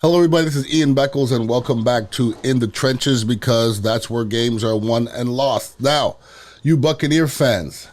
Hello, everybody. This is Ian Beckles, and welcome back to In the Trenches, because that's where games are won and lost. Now, you Buccaneer fans,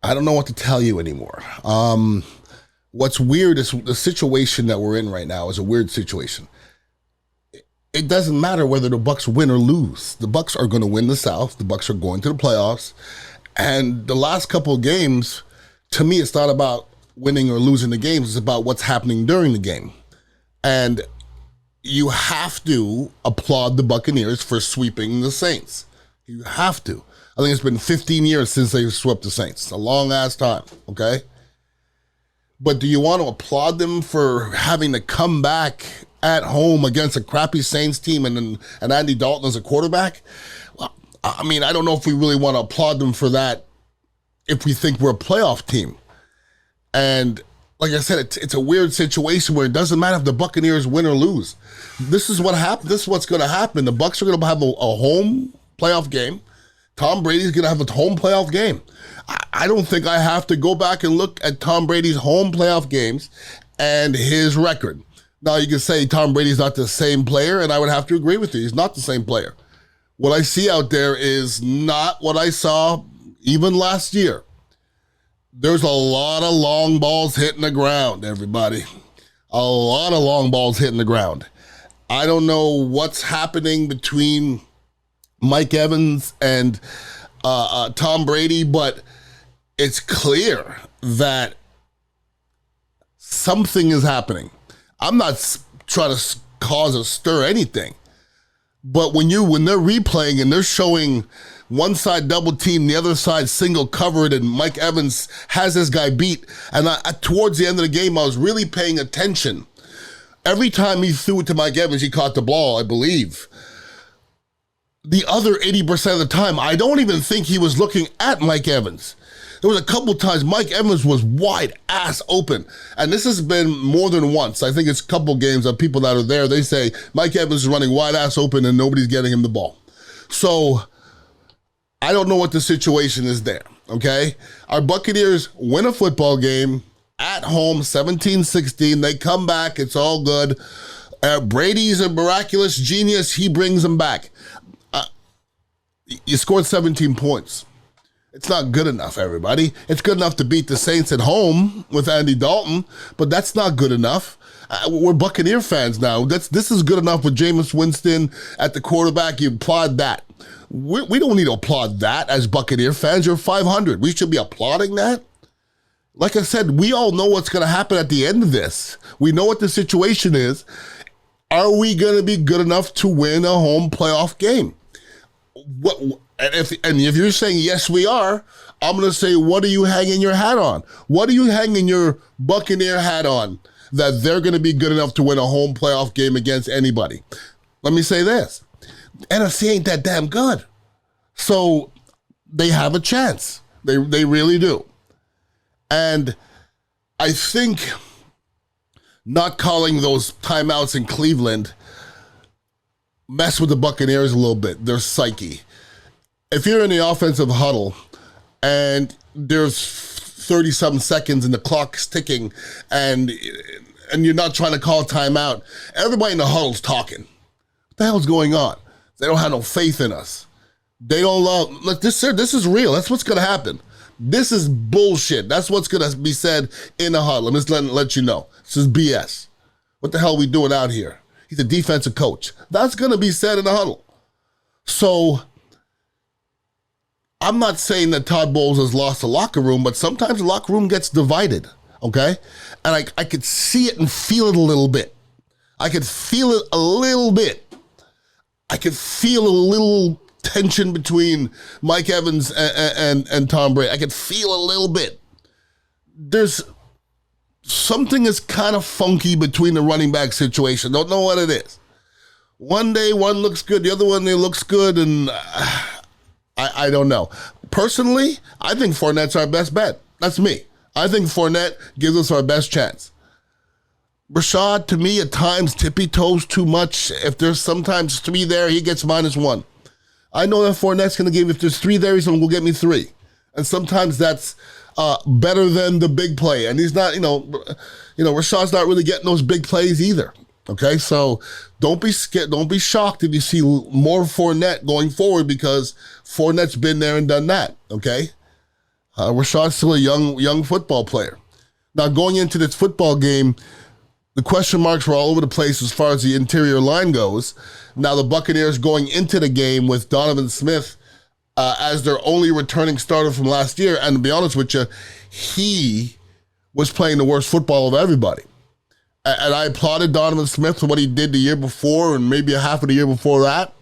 I don't know what to tell you anymore. What's weird is the situation that we're in right now is a weird situation. It doesn't matter whether the Bucs win or lose. The Bucs are going to win the South. The Bucs are going to the playoffs. And the last couple of games, to me, it's not about winning or losing the games. It's about what's happening during the game. And you have to applaud the Buccaneers for sweeping the Saints. You have to. I think it's been 15 years since they swept the Saints. It's a long-ass time, okay? But do you want to applaud them for having to come back at home against a crappy Saints team and Andy Dalton as a quarterback? Well, I mean, I don't know if we really want to applaud them for that if we think we're a playoff team. And like I said, it's a weird situation where it doesn't matter if the Buccaneers win or lose. This is what happened. This is what's going to happen. The Bucs are going to have a home playoff game. Tom Brady's going to have a home playoff game. I don't think I have to go back and look at Tom Brady's home playoff games and his record. Now, you can say Tom Brady's not the same player, and I would have to agree with you. He's not the same player. What I see out there is not what I saw even last year. There's a lot of long balls hitting the ground, everybody. A lot of long balls hitting the ground. I don't know what's happening between Mike Evans and Tom Brady, but it's clear that something is happening. I'm not trying to cause a stir anything, but when they're replaying and they're showing one side double team, the other side single covered, and Mike Evans has this guy beat. And towards the end of the game, I was really paying attention. Every time he threw it to Mike Evans, he caught the ball, I believe. The other 80% of the time, I don't even think he was looking at Mike Evans. There was a couple times Mike Evans was wide ass open. And this has been more than once. I think it's a couple games of people that are there. They say Mike Evans is running wide ass open and nobody's getting him the ball. So I don't know what the situation is there, okay? Our Buccaneers win a football game at home, 17-16. They come back. It's all good. Brady's a miraculous genius. He brings them back. You scored 17 points. It's not good enough, everybody. It's good enough to beat the Saints at home with Andy Dalton, but that's not good enough. We're Buccaneer fans now. This is good enough with Jameis Winston at the quarterback. You applaud that. We don't need to applaud that as Buccaneer fans. You're 500. We should be applauding that. Like I said, we all know what's going to happen at the end of this. We know what the situation is. Are we going to be good enough to win a home playoff game? If you're saying yes, we are, I'm going to say, what are you hanging your hat on? What are you hanging your Buccaneer hat on that they're going to be good enough to win a home playoff game against anybody? Let me say this. NFC ain't that damn good. So they have a chance. They really do. And I think not calling those timeouts in Cleveland mess with the Buccaneers a little bit, their psyche. If you're in the offensive huddle and there's 30-something seconds and the clock's ticking and you're not trying to call a timeout, everybody in the huddle's talking. What the hell's going on? They don't have no faith in us. They don't love, look, this is real. That's what's going to happen. This is bullshit. That's what's going to be said in the huddle. I'm just let you know. This is BS. What the hell are we doing out here? He's a defensive coach. That's going to be said in the huddle. So I'm not saying that Todd Bowles has lost the locker room, but sometimes the locker room gets divided, okay? And I could see it and feel it a little bit. I could feel it a little bit. I could feel a little tension between Mike Evans and Tom Brady. I could feel a little bit. There's something is kind of funky between the running back situation. Don't know what it is. One day one looks good, the other one looks good, and I don't know. Personally, I think Fournette's our best bet. That's me. I think Fournette gives us our best chance. Rashad, to me, at times, tippy-toes too much. If there's sometimes 3 there, he gets -1. I know that Fournette's going to give, if there's 3 there, he's going to go get me 3. And sometimes that's better than the big play. And he's not, Rashad's not really getting those big plays either. Okay, so don't be scared. Don't be shocked if you see more Fournette going forward because Fournette's been there and done that. Okay, Rashad's still a young football player. Now going into this football game, the question marks were all over the place as far as the interior line goes. Now the Buccaneers going into the game with Donovan Smith as their only returning starter from last year, and to be honest with you, he was playing the worst football of everybody. And I applauded Donovan Smith for what he did the year before and maybe a half of the year before that.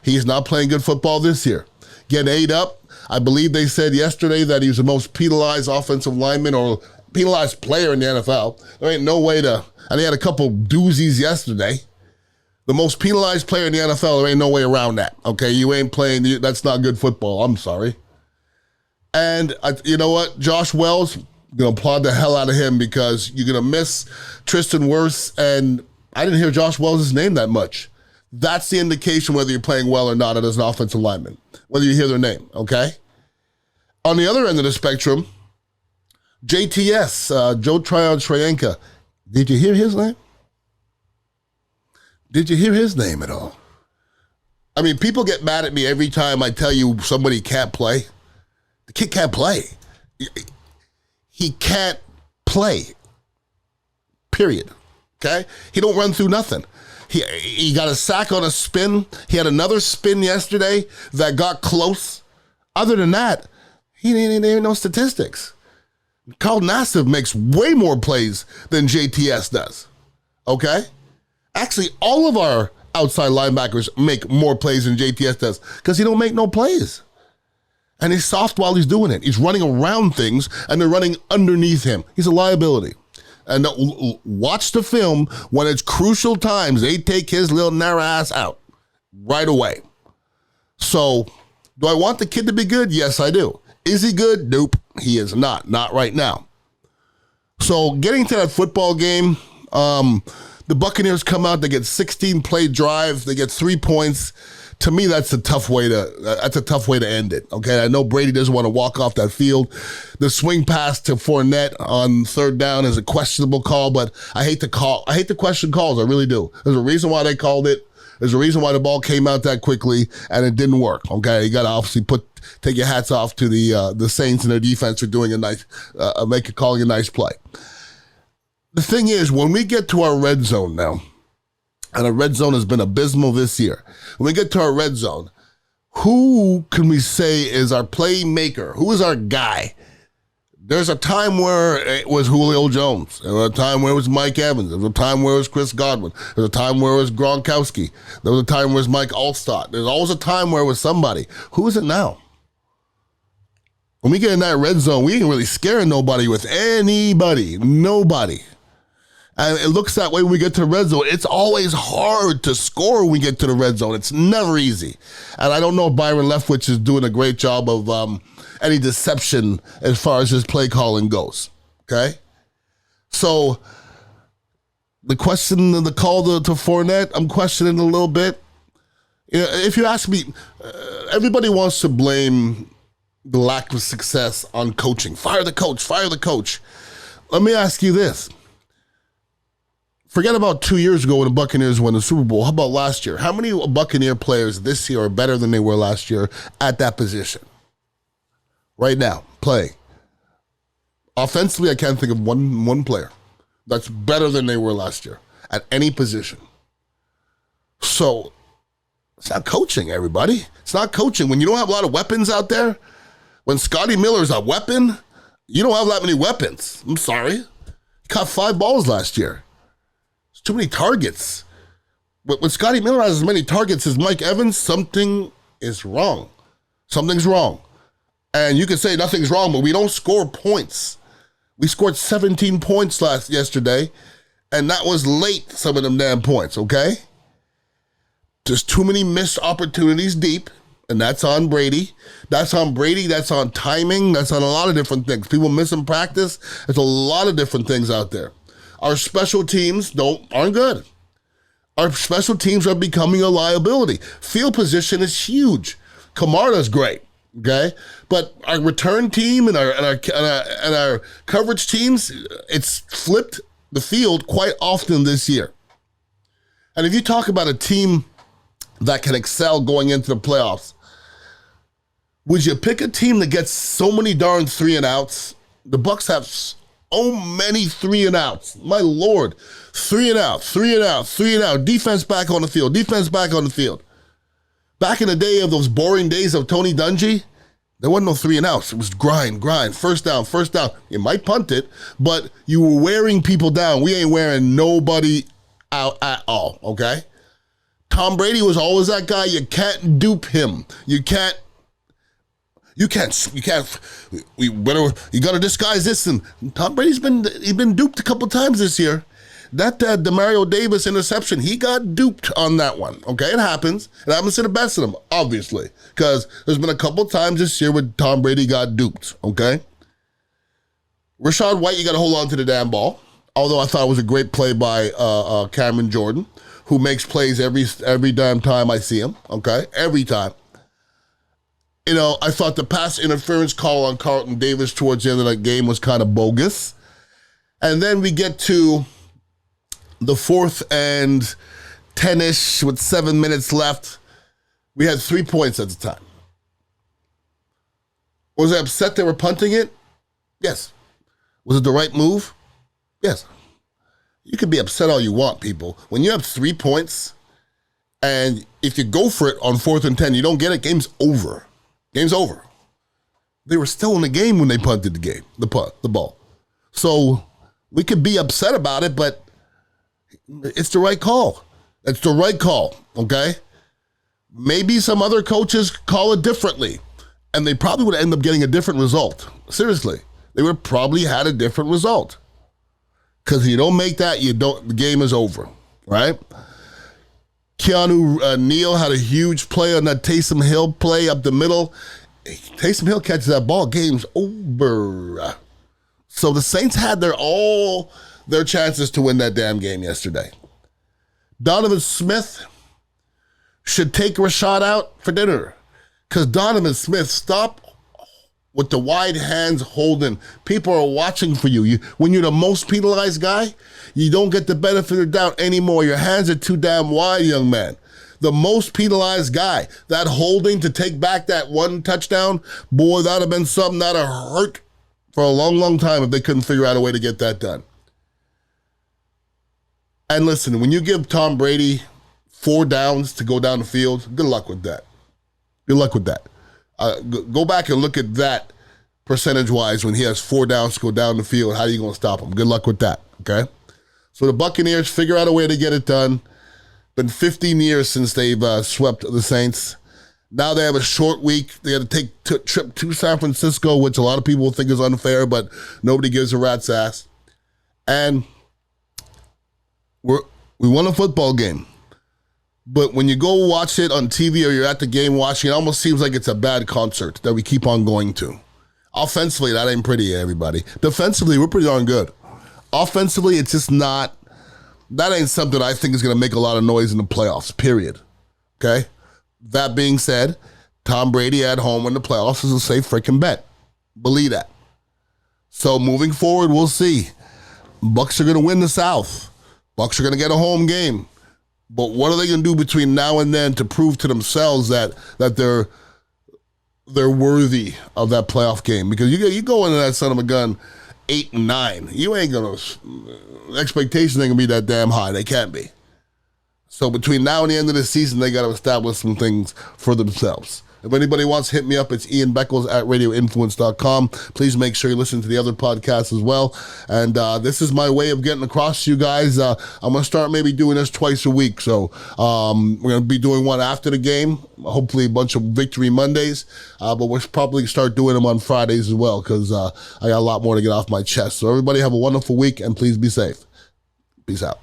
He's not playing good football this year. Getting ate up. I believe they said yesterday that he was the most penalized offensive lineman or penalized player in the NFL. There ain't no way to, and he had a couple doozies yesterday. The most penalized player in the NFL, there ain't no way around that. Okay, you ain't playing, that's not good football. I'm sorry. And you know what? Josh Wells, going to applaud the hell out of him because you're going to miss Tristan Wirfs, and I didn't hear Josh Wells' name that much. That's the indication whether you're playing well or not as an offensive lineman, whether you hear their name, okay? On the other end of the spectrum, JTS, Joe Tryon-Shoyinka, did you hear his name? Did you hear his name at all? I mean, people get mad at me every time I tell you somebody can't play. The kid can't play. He can't play, period, okay? He don't run through nothing. He got a sack on a spin. He had another spin yesterday that got close. Other than that, he ain't no statistics. Carl Nassib makes way more plays than JTS does, okay? Actually, all of our outside linebackers make more plays than JTS does because he don't make no plays. And he's soft while he's doing it. He's running around things, and they're running underneath him. He's a liability. And watch the film when it's crucial times. They take his little narrow ass out right away. So, do I want the kid to be good? Yes, I do. Is he good? Nope, he is not. Not right now. So, getting to that football game, the Buccaneers come out. They get 16-play drive. They get 3 points. To me, that's a tough way to end it. Okay, I know Brady doesn't want to walk off that field. The swing pass to Fournette on third down is a questionable call, but I hate the question calls. I really do. There's a reason why they called it. There's a reason why the ball came out that quickly, and it didn't work. Okay, you got to obviously take your hats off to the Saints and their defense for doing calling a nice play. The thing is, when we get to our red zone now. And our red zone has been abysmal this year. When we get to our red zone, who can we say is our playmaker? Who is our guy? There's a time where it was Julio Jones. There was a time where it was Mike Evans. There was a time where it was Chris Godwin. There was a time where it was Gronkowski. There was a time where it was Mike Allstott. There's always a time where it was somebody. Who is it now? When we get in that red zone, we ain't really scaring nobody with anybody. Nobody. And it looks that way when we get to the red zone. It's always hard to score when we get to the red zone. It's never easy. And I don't know if Byron Leftwich is doing a great job of any deception as far as his play calling goes. Okay? So, the question, the call to Fournette, I'm questioning a little bit. You know, if you ask me, everybody wants to blame the lack of success on coaching. Fire the coach, fire the coach. Let me ask you this. Forget about 2 years ago when the Buccaneers won the Super Bowl. How about last year? How many Buccaneer players this year are better than they were last year at that position? Right now, playing. Offensively, I can't think of one player that's better than they were last year at any position. So, it's not coaching, everybody. It's not coaching. When you don't have a lot of weapons out there, when Scotty Miller's a weapon, you don't have that many weapons. I'm sorry. He caught 5 balls last year. Too many targets. But when Scotty Miller has as many targets as Mike Evans, something is wrong. Something's wrong. And you can say nothing's wrong, but we don't score points. We scored 17 points yesterday, and that was late, some of them damn points, okay? There's too many missed opportunities deep, and that's on Brady. That's on Brady. That's on timing. That's on a lot of different things. People missing practice. There's a lot of different things out there. Our special teams aren't good. Our special teams are becoming a liability. Field position is huge. Kamara's great, okay? But our return team and our coverage teams, it's flipped the field quite often this year. And if you talk about a team that can excel going into the playoffs, would you pick a team that gets so many darn 3-and-outs? The Bucs have so many 3-and-outs. My Lord. 3-and-out, 3-and-out, 3-and-out. Defense back on the field. Defense back on the field. Back in the day of those boring days of Tony Dungy, there wasn't no 3-and-outs. It was grind, first down, first down. You might punt it, but you were wearing people down. We ain't wearing nobody out at all, okay? Tom Brady was always that guy. You can't dupe him. You got to disguise this. And Tom Brady's been duped a couple times this year. That Demario Davis interception, he got duped on that one. Okay, it happens. And I'm going to say the best of them, obviously, because there's been a couple times this year where Tom Brady got duped. Okay? Rachaad White, you got to hold on to the damn ball. Although I thought it was a great play by Cameron Jordan, who makes plays every damn time I see him. Okay, every time. You know, I thought the pass interference call on Carlton Davis towards the end of that game was kind of bogus. And then we get to the 4th and 10-ish with 7 minutes left. We had 3 points at the time. Was I upset they were punting it? Yes. Was it the right move? Yes. You can be upset all you want, people. When you have 3 points, and if you go for it on 4th and 10, you don't get it, game's over. Game's over. They were still in the game when they punted the ball. So we could be upset about it, but it's the right call. It's the right call, okay? Maybe some other coaches call it differently, and they probably would end up getting a different result. Seriously, they would have probably had a different result. Because if you don't make that, the game is over, right? Keanu Neal had a huge play on that Taysom Hill play up the middle. Taysom Hill catches that ball, game's over. So the Saints had all their chances to win that damn game yesterday. Donovan Smith should take Rashad out for dinner. Because Donovan Smith, stop with the wide hands holding. People are watching for you. When you're the most penalized guy, you don't get the benefit of the doubt anymore. Your hands are too damn wide, young man. The most penalized guy, that holding to take back that one touchdown, boy, that would have been something that would have hurt for a long, long time if they couldn't figure out a way to get that done. And listen, when you give Tom Brady 4 downs to go down the field, good luck with that. Good luck with that. Go back and look at that percentage-wise when he has 4 downs to go down the field. How are you going to stop him? Good luck with that, okay? So the Buccaneers figure out a way to get it done. Been 15 years since they've swept the Saints. Now they have a short week. They had to take a trip to San Francisco, which a lot of people think is unfair, but nobody gives a rat's ass. And we won a football game. But when you go watch it on TV or you're at the game watching, it almost seems like it's a bad concert that we keep on going to. Offensively, that ain't pretty, everybody. Defensively, we're pretty darn good. Offensively, it's just not, that ain't something I think is going to make a lot of noise in the playoffs, period. Okay? That being said, Tom Brady at home in the playoffs is a safe freaking bet. Believe that. So moving forward, we'll see. Bucs are going to win the South. Bucs are going to get a home game. But what are they going to do between now and then to prove to themselves that they're worthy of that playoff game? Because you go into that son of a gun 8-9, you ain't going to, expectations ain't going to be that damn high. They can't be. So between now and the end of the season, they got to establish some things for themselves. If anybody wants to hit me up, it's Ian Beckles at radioinfluence.com. Please make sure you listen to the other podcasts as well. And this is my way of getting across to you guys. I'm going to start maybe doing this twice a week. So we're going to be doing one after the game, hopefully a bunch of Victory Mondays. But we'll probably start doing them on Fridays as well because I got a lot more to get off my chest. So everybody have a wonderful week and please be safe. Peace out.